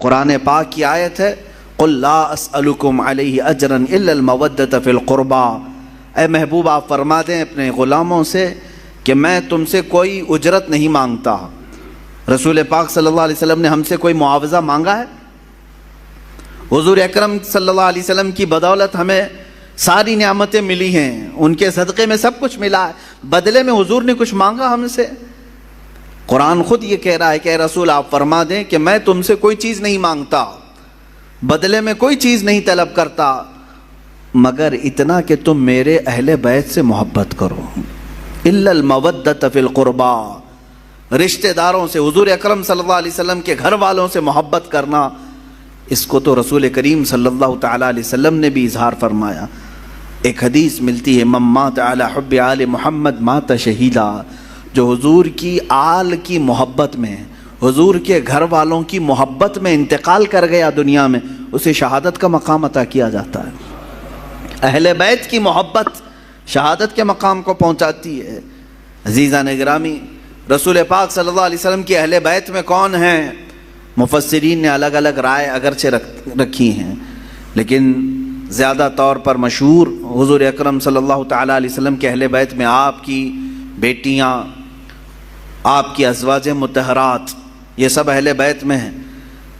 قرآن پاک کی آیت ہے قُلْ لَا أَسْأَلُكُمْ عَلَيْهِ أَجْرًا إِلَّا الْمَوَدَّةَ فِي الْقُرْبَى، اے محبوب آپ فرما دیں اپنے غلاموں سے کہ میں تم سے کوئی اجرت نہیں مانگتا۔ رسول پاک صلی اللہ علیہ وسلم نے ہم سے کوئی معاوضہ مانگا ہے؟ حضور اکرم صلی اللہ علیہ وسلم کی بدولت ہمیں ساری نعمتیں ملی ہیں، ان کے صدقے میں سب کچھ ملا ہے، بدلے میں حضور نے کچھ مانگا ہم سے؟ قرآن خود یہ کہہ رہا ہے کہ اے رسول آپ فرما دیں کہ میں تم سے کوئی چیز نہیں مانگتا، بدلے میں کوئی چیز نہیں طلب کرتا، مگر اتنا کہ تم میرے اہل بیت سے محبت کرو۔ الا المودۃ فی القربى، رشتہ داروں سے، حضور اکرم صلی اللہ علیہ وسلم کے گھر والوں سے محبت کرنا، اس کو تو رسول کریم صلی اللہ تعالی علیہ وسلم نے بھی اظہار فرمایا۔ ایک حدیث ملتی ہے من مات علی حب آل محمد مات شہیدا، جو حضور کی آل کی محبت میں، حضور کے گھر والوں کی محبت میں انتقال کر گیا دنیا میں، اسے شہادت کا مقام عطا کیا جاتا ہے۔ اہل بیت کی محبت شہادت کے مقام کو پہنچاتی ہے۔ عزیزان گرامی، رسول پاک صلی اللہ علیہ وسلم کی اہل بیت میں کون ہیں؟ مفسرین نے الگ الگ رائے اگرچہ رکھی ہیں، لیکن زیادہ طور پر مشہور حضور اکرم صلی اللہ تعالیٰ علیہ وسلم کے اہل بیت میں آپ کی بیٹیاں، آپ کی ازواج مطہرات، یہ سب اہل بیت میں ہیں۔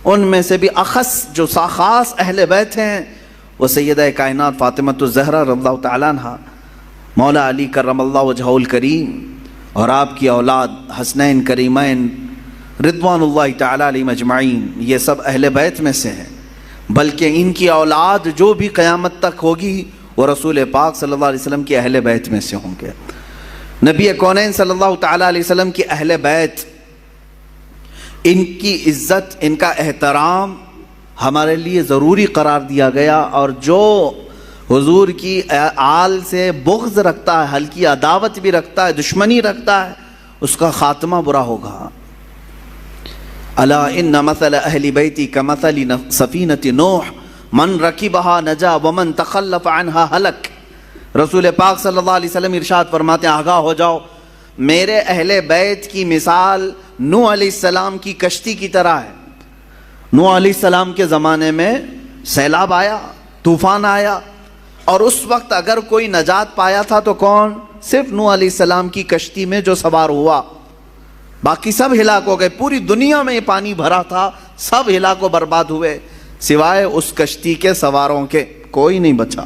ان میں سے بھی اخص جو خاص اہل بیت ہیں وہ سیدہ کائنات فاطمہ الزہرا رضی اللہ تعالیٰ عنہا، مولا علی کرم اللہ وجہہ الکریم، اور آپ کی اولاد حسنین کریمین رضوان اللہ تعالیٰ علیہم اجمعین، یہ سب اہل بیت میں سے ہیں۔ بلکہ ان کی اولاد جو بھی قیامت تک ہوگی وہ رسول پاک صلی اللہ علیہ وسلم کی اہل بیت میں سے ہوں گے۔ نبی کونین صلی اللہ تعالیٰ علیہ وسلم کی اہل بیت، ان کی عزت، ان کا احترام ہمارے لیے ضروری قرار دیا گیا، اور جو حضور کی آل سے بغض رکھتا ہے، ہلکی عداوت بھی رکھتا ہے، دشمنی رکھتا ہے، اس کا خاتمہ برا ہوگا۔ الا ان مثل اہل بیتی کمثل سفینۃ نوح من رکبها نجا ومن تخلف عنها ہلک۔ رسول پاک صلی اللہ علیہ وسلم ارشاد فرماتے ہیں آگاہ ہو جاؤ، میرے اہل بیت کی مثال نوح علیہ السلام کی کشتی کی طرح ہے۔ نوح علیہ السلام کے زمانے میں سیلاب آیا، طوفان آیا، اور اس وقت اگر کوئی نجات پایا تھا تو کون؟ صرف نوح علیہ السلام کی کشتی میں جو سوار ہوا، باقی سب ہلاک ہو گئے۔ پوری دنیا میں یہ پانی بھرا تھا، سب ہلاک و برباد ہوئے، سوائے اس کشتی کے سواروں کے کوئی نہیں بچا۔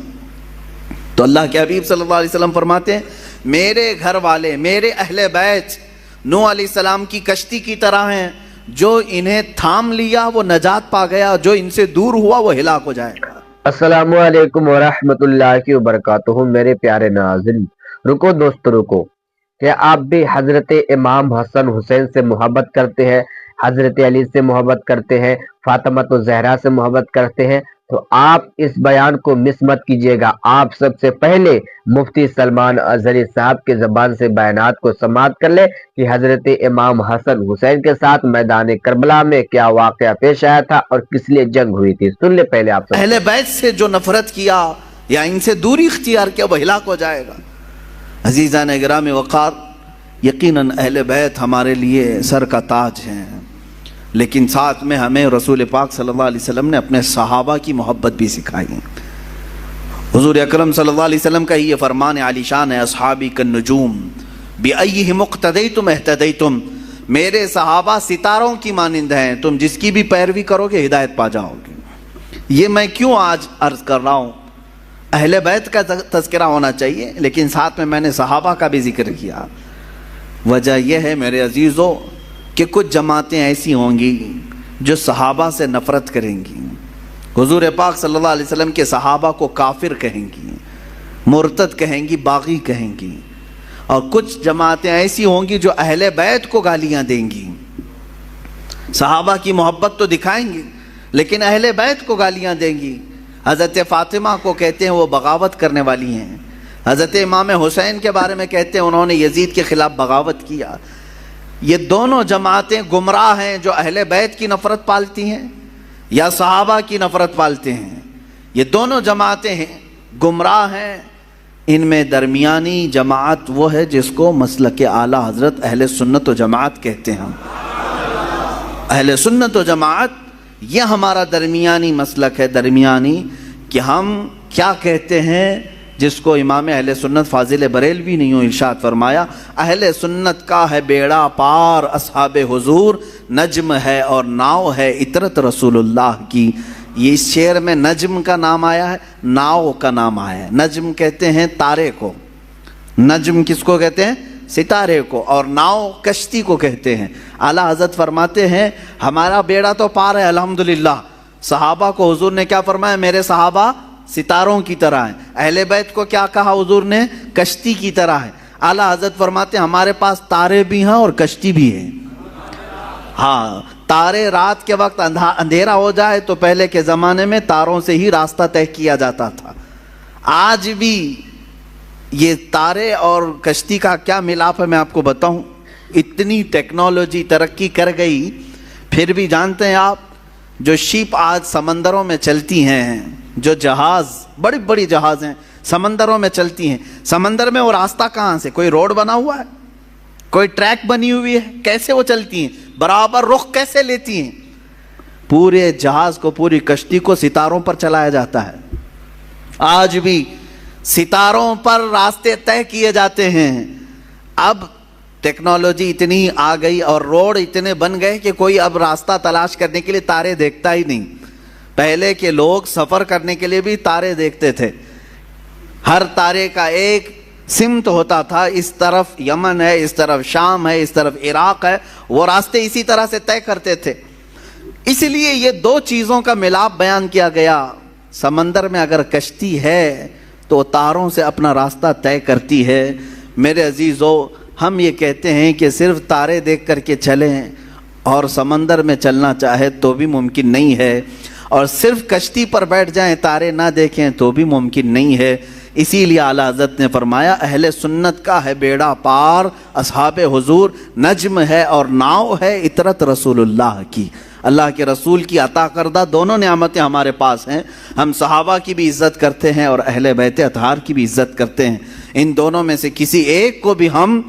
تو اللہ کے حبیب صلی اللہ علیہ وسلم فرماتے ہیں میرے گھر والے، میرے اہل بیت نوح علیہ السلام کی کشتی کی طرح ہیں، جو انہیں تھام لیا وہ نجات پا گیا، جو ان سے دور ہوا وہ ہلاک ہو جائے گا۔ السلام علیکم ورحمۃ اللہ وبرکاتہ۔ میرے پیارے ناظرین، رکو دوست رکو، کہ آپ بھی حضرت امام حسن حسین سے محبت کرتے ہیں، حضرت علی سے محبت کرتے ہیں، فاطمہ الزہرا سے محبت کرتے ہیں، تو آپ اس بیان کو مس مت کیجیے گا۔ آپ سب سے پہلے مفتی سلمان اظہری صاحب کے زبان سے بیانات کو سماعت کر لیں کہ حضرت امام حسن حسین کے ساتھ میدان کربلا میں کیا واقعہ پیش آیا تھا اور کس لیے جنگ ہوئی تھی۔ سن لے پہلے آپ اہل بیت سے جو نفرت کیا یا ان سے دوری اختیار کیا وہ ہلاک ہو جائے گا۔ عزیزان گرامی وقار، یقیناً اہل بیت ہمارے لیے سر کا تاج ہیں، لیکن ساتھ میں ہمیں رسول پاک صلی اللہ علیہ وسلم نے اپنے صحابہ کی محبت بھی سکھائی۔ حضور اکرم صلی اللہ علیہ وسلم کا یہ فرمان عالی شان ہے، اصحابی کالنجوم بأیہم اقتدیتم اہتدیتم، میرے صحابہ ستاروں کی مانند ہیں، تم جس کی بھی پیروی کرو گے ہدایت پا جاؤ گے۔ یہ میں کیوں آج عرض کر رہا ہوں؟ اہل بیت کا تذکرہ ہونا چاہیے، لیکن ساتھ میں نے صحابہ کا بھی ذکر کیا۔ وجہ یہ ہے میرے عزیزو کہ کچھ جماعتیں ایسی ہوں گی جو صحابہ سے نفرت کریں گی، حضور پاک صلی اللہ علیہ وسلم کے صحابہ کو کافر کہیں گی، مرتد کہیں گی، باغی کہیں گی، اور کچھ جماعتیں ایسی ہوں گی جو اہل بیت کو گالیاں دیں گی۔ صحابہ کی محبت تو دکھائیں گی لیکن اہل بیت کو گالیاں دیں گی۔ حضرت فاطمہ کو کہتے ہیں وہ بغاوت کرنے والی ہیں، حضرت امام حسین کے بارے میں کہتے ہیں انہوں نے یزید کے خلاف بغاوت کیا۔ یہ دونوں جماعتیں گمراہ ہیں، جو اہل بیت کی نفرت پالتی ہیں یا صحابہ کی نفرت پالتے ہیں۔ یہ دونوں جماعتیں ہیں، گمراہ ہیں۔ ان میں درمیانی جماعت وہ ہے جس کو مسلک اعلیٰ حضرت اہل سنت و جماعت کہتے ہیں۔ اہل سنت و جماعت یہ ہمارا درمیانی مسلک ہے، درمیانی، کہ ہم کیا کہتے ہیں جس کو امام اہل سنت فاضل بریلوی نے یوں ارشاد فرمایا، اہل سنت کا ہے بیڑا پار اصحاب حضور، نجم ہے اور ناؤ ہے اطرت رسول اللہ کی۔ یہ اس شعر میں نجم کا نام آیا ہے، ناؤ کا نام آیا ہے۔ نجم کہتے ہیں تارے کو، نجم کس کو کہتے ہیں؟ ستارے کو، اور ناؤ کشتی کو کہتے ہیں۔ اعلیٰ حضرت فرماتے ہیں ہمارا بیڑا تو پار ہے الحمدللہ۔ صحابہ کو حضور نے کیا فرمایا؟ میرے صحابہ ستاروں کی طرح ہیں۔ اہل بیت کو کیا کہا حضور نے؟ کشتی کی طرح ہے۔ اعلیٰ حضرت فرماتے ہیں ہمارے پاس تارے بھی ہیں اور کشتی بھی ہے۔ ہاں، تارے رات کے وقت اندھیرا ہو جائے تو پہلے کے زمانے میں تاروں سے ہی راستہ طے کیا جاتا تھا۔ آج بھی یہ تارے اور کشتی کا کیا ملاپ ہے میں آپ کو بتاؤں۔ اتنی ٹیکنالوجی ترقی کر گئی، پھر بھی جانتے ہیں آپ جو شپ آج سمندروں میں چلتی ہیں، جو جہاز، بڑی بڑی جہاز ہیں سمندروں میں چلتی ہیں، سمندر میں وہ راستہ کہاں سے؟ کوئی روڈ بنا ہوا ہے؟ کوئی ٹریک بنی ہوئی ہے؟ کیسے وہ چلتی ہیں؟ برابر رخ کیسے لیتی ہیں؟ پورے جہاز کو، پوری کشتی کو ستاروں پر چلایا جاتا ہے۔ آج بھی ستاروں پر راستے طے کیے جاتے ہیں۔ اب ٹیکنالوجی اتنی آ گئی اور روڈ اتنے بن گئے کہ کوئی اب راستہ تلاش کرنے کے لیے تارے دیکھتا ہی نہیں۔ پہلے کے لوگ سفر کرنے کے لیے بھی تارے دیکھتے تھے۔ ہر تارے کا ایک سمت ہوتا تھا، اس طرف یمن ہے، اس طرف شام ہے، اس طرف عراق ہے، وہ راستے اسی طرح سے طے کرتے تھے۔ اس لیے یہ دو چیزوں کا ملاپ بیان کیا گیا۔ سمندر میں اگر کشتی ہے تو تاروں سے اپنا راستہ طے کرتی ہے۔ میرے عزیزو، ہم یہ کہتے ہیں کہ صرف تارے دیکھ کر کے چلیں اور سمندر میں چلنا چاہے تو بھی ممکن نہیں ہے، اور صرف کشتی پر بیٹھ جائیں تارے نہ دیکھیں تو بھی ممکن نہیں ہے۔ اسی لیے اعلیٰ حضرت نے فرمایا اہل سنت کا ہے بیڑا پار اصحاب حضور، نجم ہے اور ناؤ ہے اطرت رسول اللہ کی۔ اللہ کے رسول کی عطا کردہ دونوں نعمتیں ہمارے پاس ہیں۔ ہم صحابہ کی بھی عزت کرتے ہیں اور اہل بیت اطہار کی بھی عزت کرتے ہیں۔ ان دونوں میں سے کسی ایک کو بھی ہم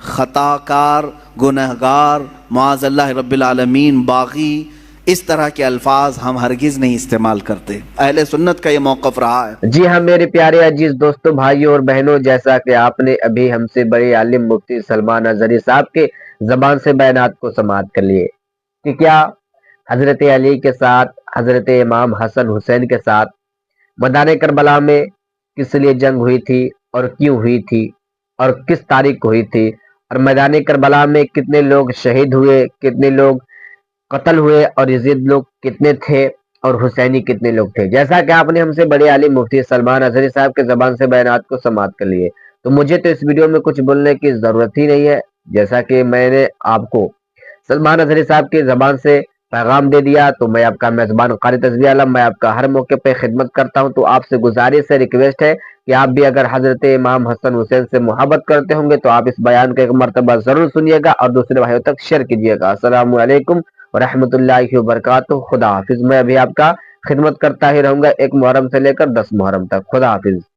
خطا کار، گنہگار، معاذ اللہ رب العالمین، باغی، اس طرح کے الفاظ ہم ہرگز نہیں استعمال کرتے۔ اہل سنت کا یہ موقف رہا ہے۔ جی ہاں میرے پیارے عزیز دوستوں، بھائیوں اور بہنوں، جیسا کہ آپ نے ابھی ہم سے بڑے عالم مفتی سلمان اظہری صاحب کے زبان سے بیانات کو سماعت کر لیے کہ کیا حضرت علی کے ساتھ، حضرت امام حسن حسین کے ساتھ میدان کربلا میں کس لیے جنگ ہوئی تھی اور کیوں ہوئی تھی اور کس تاریخ کو ہوئی تھی، اور میدان کربلا میں کتنے لوگ شہید ہوئے، کتنے لوگ قتل ہوئے، اور یزید لوگ کتنے تھے اور حسینی کتنے لوگ تھے، جیسا کہ آپ نے ہم سے بڑے عالم مفتی سلمان اظہری صاحب کے زبان سے بیانات کو سماعت کر لیے، تو مجھے تو اس ویڈیو میں کچھ بولنے کی ضرورت ہی نہیں ہے۔ جیسا کہ میں نے آپ کو سلمان اظہری صاحب کی زبان سے پیغام دے دیا، تو میں آپ کا میزبان قاری تزویہ عالم، میں آپ کا ہر موقع پہ خدمت کرتا ہوں۔ تو آپ سے گزارش ہے، ریکویسٹ ہے کہ آپ بھی اگر حضرت امام حسن حسین سے محبت کرتے ہوں گے تو آپ اس بیان کا ایک مرتبہ ضرور سنیے گا اور دوسرے بھائیوں تک شیئر کیجیے گا۔ السلام علیکم ورحمۃ اللہ وبرکاتہ۔ خدا حافظ۔ میں ابھی آپ کا خدمت کرتا ہی رہوں گا 1 محرم سے لے کر 10 محرم تک۔ خدا حافظ۔